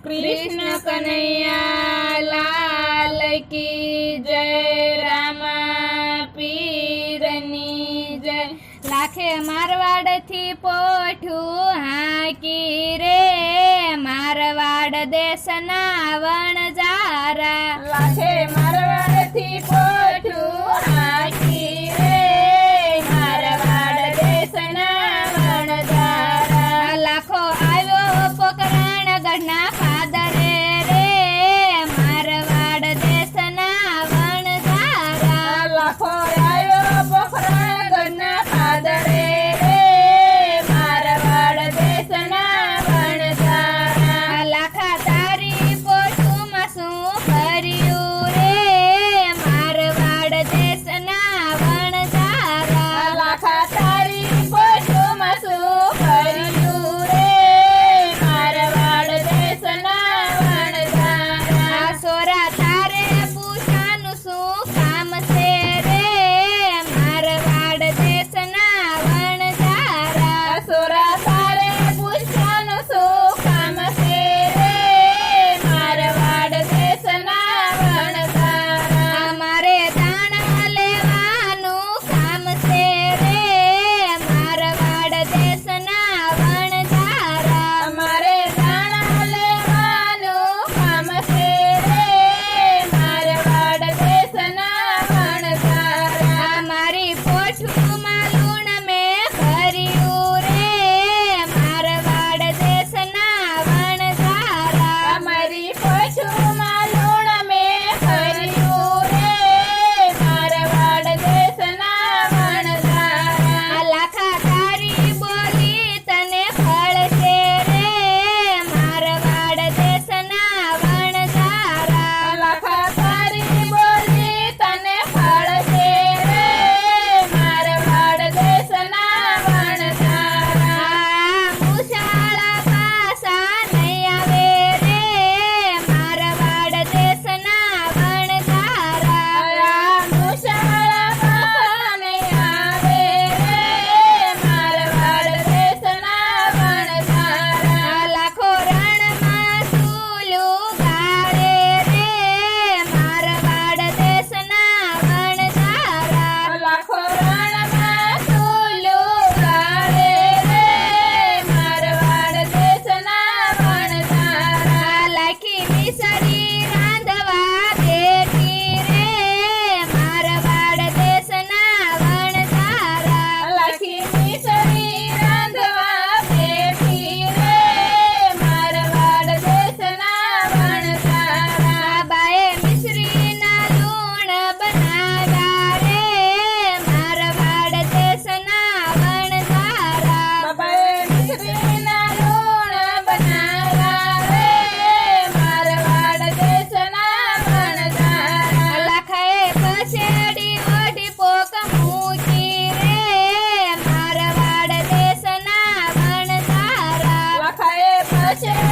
कृष्ण कन्हैया लाल की जय। रामा पीरनी जय। लाखे मारवाड़ थी पोठू हाकी रे, मारवाड़ देशना वणजारा। लाखे मारवाड़ थी पोठू हाकी रे, मारवाड़ देशना वणजारा। लाखो आव्यो पोकरण गढ़ना फादरे रे, मारवाड़ देशना वणजारा। लाखो आव्यो पोकरण गढ़ना फादरे रे, मारवाड़ देशना वणजारा। लाखा तारी पोठू मासू फर्यू रे, मारवाड़ देशना वणजारा। लाखा तारी पोठू मासू फर्यू रे, मारवाड़ देशना वणजारा। सोरा तारे पूछानु शू काम छे रे, मारवाड़ देशना वणजारा। सोरा तारे पूछानु शू काम छे रे, मारवाड़ देशना वणजारा। मारे दाणा लेवानु काम छे रे, मारवाड़ देशना वणजारा। मारे दाणा लेवानु काम छे रे, मारवाड़ देशना वणजारा। मारी पोठू मालूण में भर्यू रे, मारवाड़ देशना वणजारा। मारी पोठू मालूण में भर्यू रे, मारवाड़ देशना वणजारा। लाखा तारी बोली तने फळशे रे, मारवाड़ देशना वणजारा। लाखा तारी बोली तने फळशे रे, मारवाड़ देशना वणजारा। मुशाळा पासा नहीं आवे रे, मारवाड़ देशना वणजारा। मुशाळा पासा नहीं आवे रे, मारवाड़ देशना वणजारा। लाखो रणमां सूलू गाळे रे, मारवाड़ देशना वणजारा। लाखो रणमां सूलू गाळे रे, मारवाड़ देशना वणजारा। लाखी मिसरी रांधवा बेठी रे, मारवाड़ देशना वणजारा। लाखी मिसरी रांधवा बेठी रे, मारवाड़ देशना वणजारा। बाए मिसरी ना लूण बनाव्या रे, मारवाड़ देशना वणजारा। बाए मिसरी ना लूण बनाव्या रे, मारवाड़ देशना वणजारा। लाखाए पछेडी ओढी पोक मूकी रे, मारवाड़ देशना वणजारा। लाखाए पछेडी